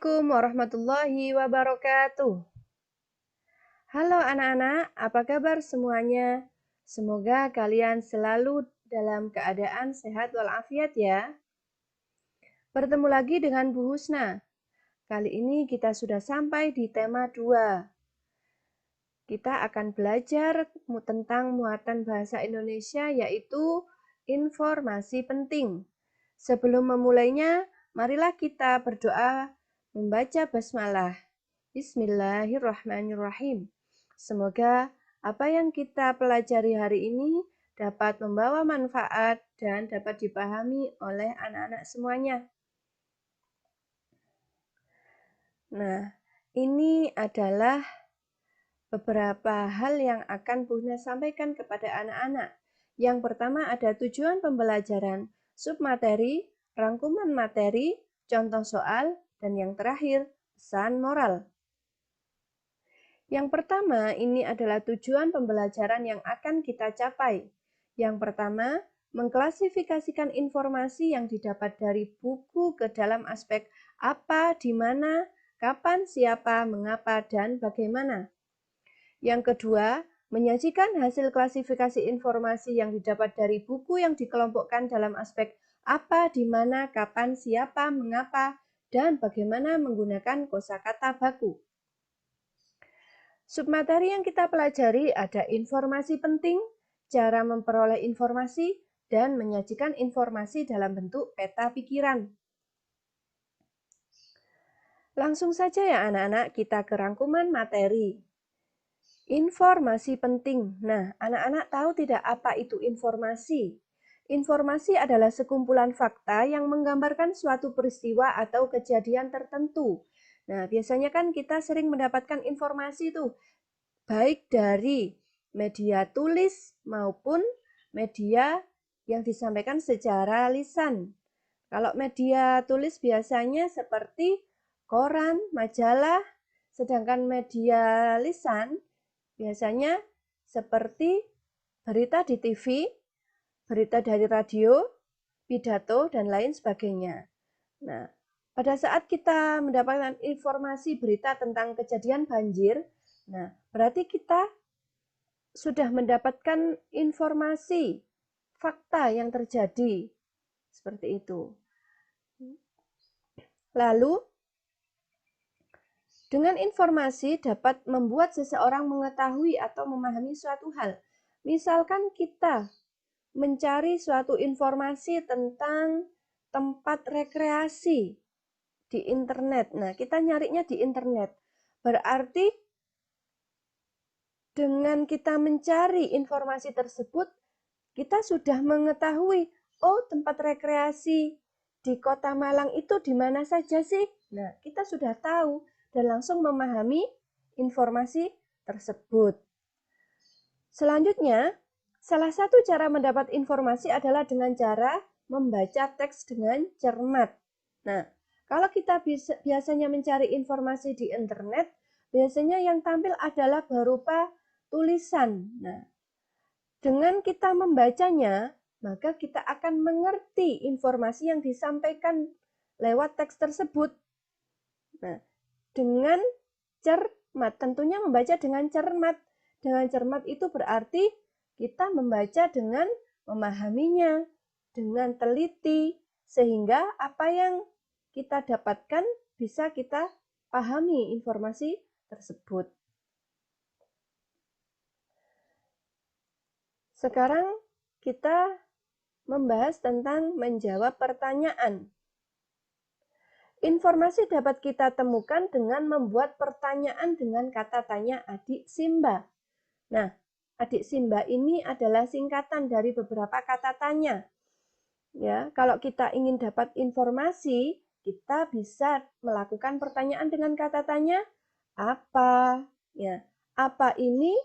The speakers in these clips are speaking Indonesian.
Assalamualaikum warahmatullahi wabarakatuh. Halo anak-anak, apa kabar semuanya? Semoga kalian selalu dalam keadaan sehat walafiat ya. Bertemu lagi dengan Bu Husna. Kali ini kita sudah sampai di tema 2. Kita akan belajar tentang muatan bahasa Indonesia yaitu informasi penting. Sebelum memulainya, marilah kita berdoa membaca basmalah. Bismillahirrahmanirrahim. Semoga apa yang kita pelajari hari ini dapat membawa manfaat dan dapat dipahami oleh anak-anak semuanya. Nah, ini adalah beberapa hal yang akan Bu Husna sampaikan kepada anak-anak. Yang pertama ada tujuan pembelajaran, submateri, rangkuman materi, contoh soal, dan yang terakhir, pesan moral. Yang pertama, ini adalah tujuan pembelajaran yang akan kita capai. Yang pertama, mengklasifikasikan informasi yang didapat dari buku ke dalam aspek apa, di mana, kapan, siapa, mengapa, dan bagaimana. Yang kedua, menyajikan hasil klasifikasi informasi yang didapat dari buku yang dikelompokkan dalam aspek apa, di mana, kapan, siapa, mengapa, dan bagaimana menggunakan kosakata baku. Submateri yang kita pelajari ada informasi penting, cara memperoleh informasi, dan menyajikan informasi dalam bentuk peta pikiran. Langsung saja ya anak-anak, kita ke rangkuman materi. Informasi penting. Nah, anak-anak tahu tidak apa itu informasi? Informasi adalah sekumpulan fakta yang menggambarkan suatu peristiwa atau kejadian tertentu. Nah, biasanya kan kita sering mendapatkan informasi itu baik dari media tulis maupun media yang disampaikan secara lisan. Kalau media tulis biasanya seperti koran, majalah, sedangkan media lisan biasanya seperti berita di TV, berita dari radio, pidato, dan lain sebagainya. Nah, pada saat kita mendapatkan informasi berita tentang kejadian banjir, nah, berarti kita sudah mendapatkan informasi, fakta yang terjadi. Seperti itu. Lalu, dengan informasi dapat membuat seseorang mengetahui atau memahami suatu hal. Misalkan kita mencari suatu informasi tentang tempat rekreasi di internet. Nah, kita nyarinya di internet. Berarti dengan kita mencari informasi tersebut, kita sudah mengetahui, oh tempat rekreasi di Kota Malang itu di mana saja sih? Nah, kita sudah tahu dan langsung memahami informasi tersebut. Selanjutnya, salah satu cara mendapat informasi adalah dengan cara membaca teks dengan cermat. Nah, kalau kita biasanya mencari informasi di internet, biasanya yang tampil adalah berupa tulisan. Nah, dengan kita membacanya, maka kita akan mengerti informasi yang disampaikan lewat teks tersebut. Nah, dengan cermat, tentunya membaca dengan cermat. Dengan cermat itu berarti kita membaca dengan memahaminya, dengan teliti, sehingga apa yang kita dapatkan bisa kita pahami informasi tersebut. Sekarang kita membahas tentang menjawab pertanyaan. Informasi dapat kita temukan dengan membuat pertanyaan dengan kata tanya adik Simba. Nah, adik Simba ini adalah singkatan dari beberapa kata tanya. Ya, kalau kita ingin dapat informasi, kita bisa melakukan pertanyaan dengan kata tanya apa. Ya, apa ini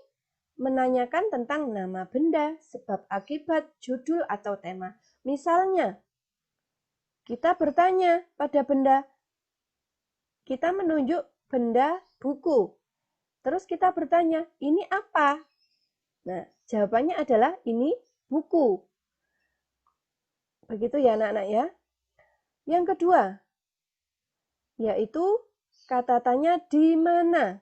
menanyakan tentang nama benda, sebab akibat, judul atau tema. Misalnya, kita bertanya pada benda, kita menunjuk benda buku. Terus kita bertanya, ini apa? Nah, jawabannya adalah ini buku. Begitu ya anak-anak ya. Yang kedua, yaitu kata tanya di mana.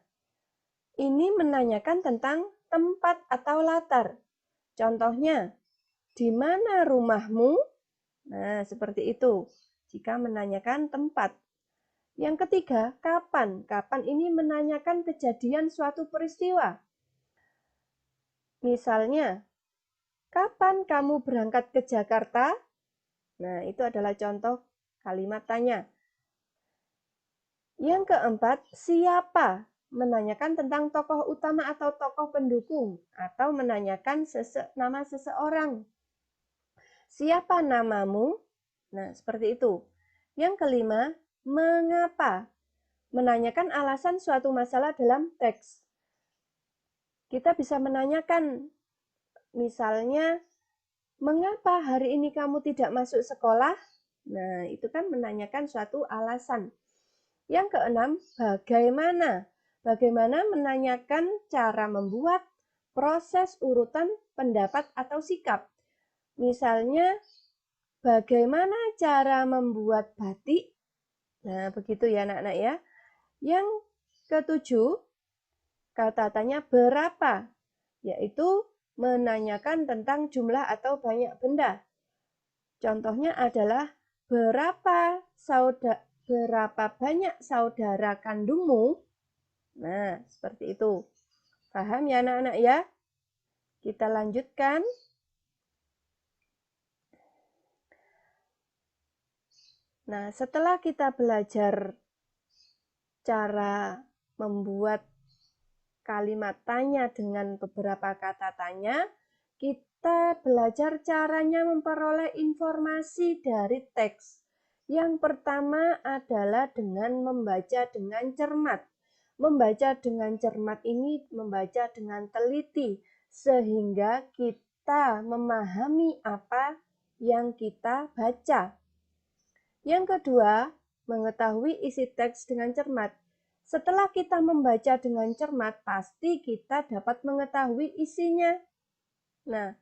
Ini menanyakan tentang tempat atau latar. Contohnya, di mana rumahmu? Nah, seperti itu. Jika menanyakan tempat. Yang ketiga, kapan? Kapan ini menanyakan kejadian suatu peristiwa. Misalnya, kapan kamu berangkat ke Jakarta? Nah, itu adalah contoh kalimat tanya. Yang keempat, siapa? Menanyakan tentang tokoh utama atau tokoh pendukung, atau menanyakan nama seseorang. Siapa namamu? Nah, seperti itu. Yang kelima, mengapa? Menanyakan alasan suatu masalah dalam teks. Kita bisa menanyakan, misalnya, mengapa hari ini kamu tidak masuk sekolah? Nah, itu kan menanyakan suatu alasan. Yang keenam, bagaimana? Bagaimana menanyakan cara membuat, proses, urutan, pendapat, atau sikap. Misalnya, bagaimana cara membuat batik? Nah, begitu ya anak-anak ya. Yang ketujuh, kata tanya berapa? Yaitu menanyakan tentang jumlah atau banyak benda. Contohnya adalah berapa banyak saudara kandungmu? Nah, seperti itu. Paham ya anak-anak ya? Kita lanjutkan. Nah, setelah kita belajar cara membuat kalimat tanya dengan beberapa kata tanya, kita belajar caranya memperoleh informasi dari teks. Yang pertama adalah dengan membaca dengan cermat. Membaca dengan cermat ini membaca dengan teliti, sehingga kita memahami apa yang kita baca. Yang kedua, mengetahui isi teks dengan cermat. Setelah kita membaca dengan cermat, pasti kita dapat mengetahui isinya. Nah,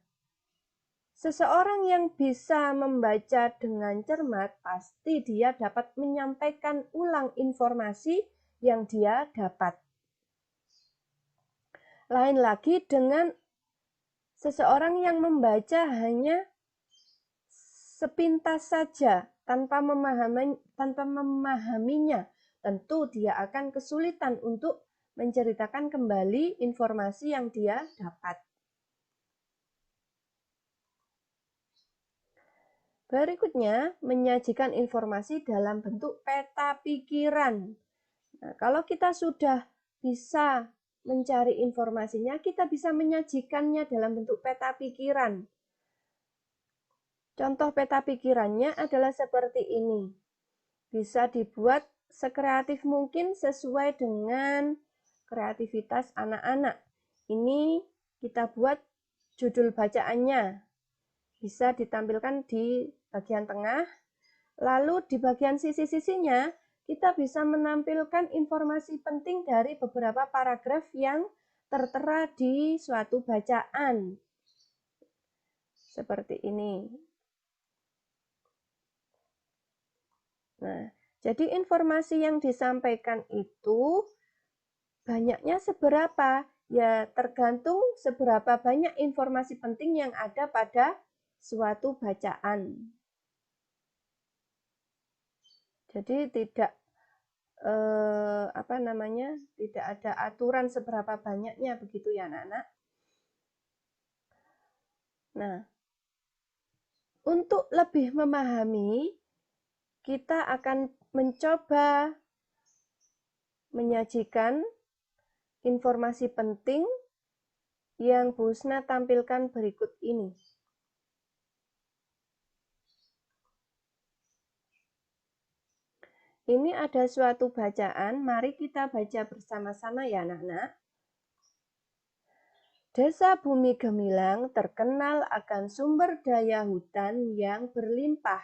seseorang yang bisa membaca dengan cermat, pasti dia dapat menyampaikan ulang informasi yang dia dapat. Lain lagi dengan seseorang yang membaca hanya sepintas saja, tanpa memahaminya, tentu dia akan kesulitan untuk menceritakan kembali informasi yang dia dapat. Berikutnya, menyajikan informasi dalam bentuk peta pikiran. Nah, kalau kita sudah bisa mencari informasinya, kita bisa menyajikannya dalam bentuk peta pikiran. Contoh peta pikirannya adalah seperti ini. Bisa dibuat sekreatif mungkin sesuai dengan kreativitas anak-anak. Ini kita buat judul bacaannya. Bisa ditampilkan di bagian tengah. Lalu di bagian sisi-sisinya, kita bisa menampilkan informasi penting dari beberapa paragraf yang tertera di suatu bacaan. Seperti ini. Nah, jadi informasi yang disampaikan itu banyaknya seberapa? Ya, tergantung seberapa banyak informasi penting yang ada pada suatu bacaan. Jadi tidak tidak ada aturan seberapa banyaknya, begitu ya anak-anak. Nah, untuk lebih memahami, kita akan mencoba menyajikan informasi penting yang Bu Husna tampilkan berikut ini. Ini ada suatu bacaan, mari kita baca bersama-sama ya anak-anak. Desa Bumi Gemilang terkenal akan sumber daya hutan yang berlimpah.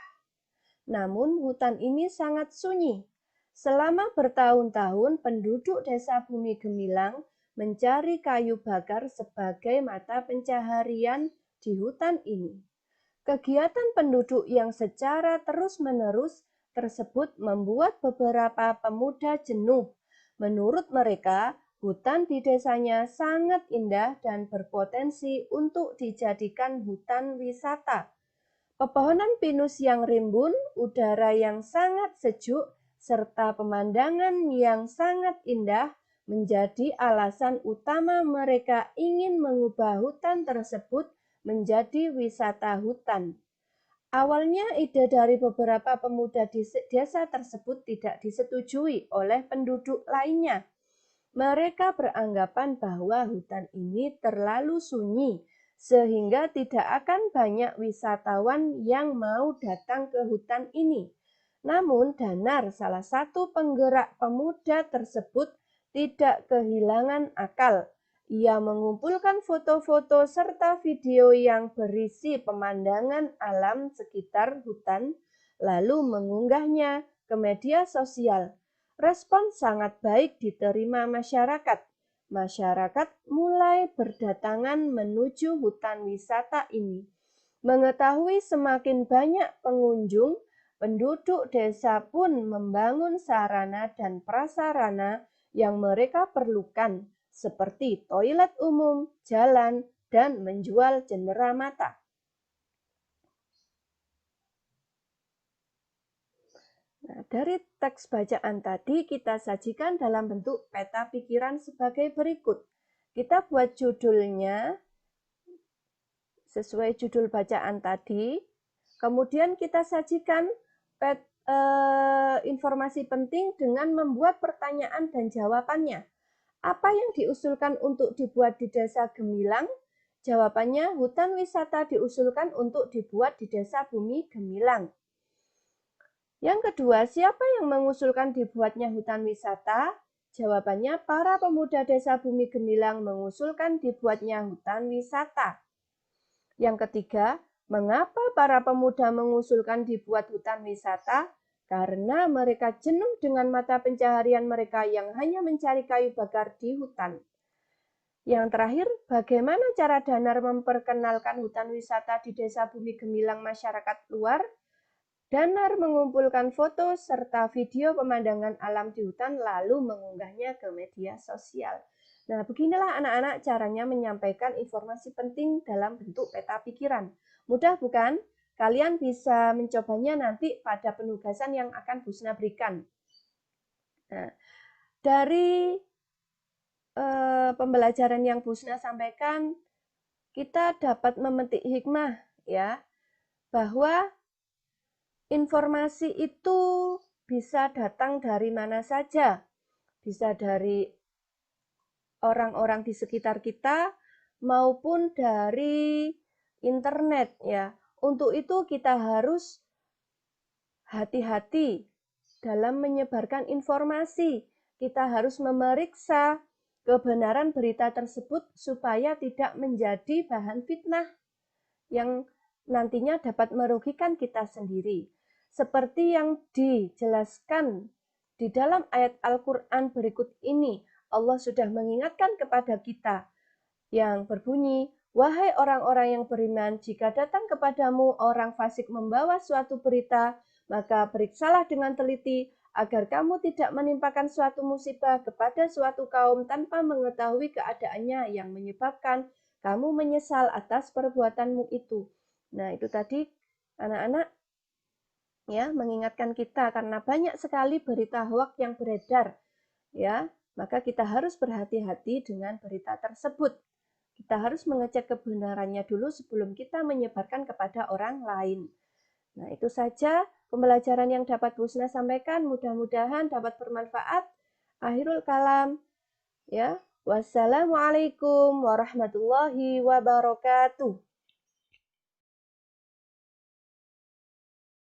Namun hutan ini sangat sunyi. Selama bertahun-tahun penduduk Desa Bumi Gemilang mencari kayu bakar sebagai mata pencaharian di hutan ini. Kegiatan penduduk yang secara terus-menerus tersebut membuat beberapa pemuda jenuh. Menurut mereka, hutan di desanya sangat indah dan berpotensi untuk dijadikan hutan wisata. Pepohonan pinus yang rimbun, udara yang sangat sejuk, serta pemandangan yang sangat indah menjadi alasan utama mereka ingin mengubah hutan tersebut menjadi wisata hutan. Awalnya ide dari beberapa pemuda di desa tersebut tidak disetujui oleh penduduk lainnya. Mereka beranggapan bahwa hutan ini terlalu sunyi, sehingga tidak akan banyak wisatawan yang mau datang ke hutan ini. Namun Danar, salah satu penggerak pemuda tersebut, tidak kehilangan akal. Ia mengumpulkan foto-foto serta video yang berisi pemandangan alam sekitar hutan, lalu mengunggahnya ke media sosial. Respon sangat baik diterima masyarakat. Masyarakat mulai berdatangan menuju hutan wisata ini. Mengetahui semakin banyak pengunjung, penduduk desa pun membangun sarana dan prasarana yang mereka perlukan, seperti toilet umum, jalan, dan menjual cendera mata. Nah, dari teks bacaan tadi kita sajikan dalam bentuk peta pikiran sebagai berikut. Kita buat judulnya sesuai judul bacaan tadi. Kemudian kita sajikan informasi penting dengan membuat pertanyaan dan jawabannya. Apa yang diusulkan untuk dibuat di Desa Gemilang? Jawabannya, hutan wisata diusulkan untuk dibuat di Desa Bumi Gemilang. Yang kedua, siapa yang mengusulkan dibuatnya hutan wisata? Jawabannya, para pemuda Desa Bumi Gemilang mengusulkan dibuatnya hutan wisata. Yang ketiga, mengapa para pemuda mengusulkan dibuat hutan wisata? Karena mereka jenuh dengan mata pencaharian mereka yang hanya mencari kayu bakar di hutan. Yang terakhir, bagaimana cara Danar memperkenalkan hutan wisata di Desa Bumi Gemilang masyarakat luar? Danar mengumpulkan foto serta video pemandangan alam di hutan lalu mengunggahnya ke media sosial. Nah, beginilah anak-anak caranya menyampaikan informasi penting dalam bentuk peta pikiran. Mudah bukan? Kalian bisa mencobanya nanti pada penugasan yang akan Busna berikan. Nah, dari pembelajaran yang Busna sampaikan, kita dapat memetik hikmah ya, bahwa informasi itu bisa datang dari mana saja, bisa dari orang-orang di sekitar kita maupun dari internet ya. Untuk itu kita harus hati-hati dalam menyebarkan informasi. Kita harus memeriksa kebenaran berita tersebut supaya tidak menjadi bahan fitnah yang nantinya dapat merugikan kita sendiri. Seperti yang dijelaskan di dalam ayat Al-Quran berikut ini, Allah sudah mengingatkan kepada kita yang berbunyi, wahai orang-orang yang beriman, jika datang kepadamu orang fasik membawa suatu berita, maka periksalah dengan teliti agar kamu tidak menimpakan suatu musibah kepada suatu kaum tanpa mengetahui keadaannya yang menyebabkan kamu menyesal atas perbuatanmu itu. Nah, itu tadi anak-anak ya mengingatkan kita karena banyak sekali berita hoak yang beredar ya, maka kita harus berhati-hati dengan berita tersebut. Kita harus mengecek kebenarannya dulu sebelum kita menyebarkan kepada orang lain. Nah, itu saja pembelajaran yang dapat Busna sampaikan, mudah-mudahan dapat bermanfaat. Akhirul kalam ya. Wassalamualaikum warahmatullahi wabarakatuh.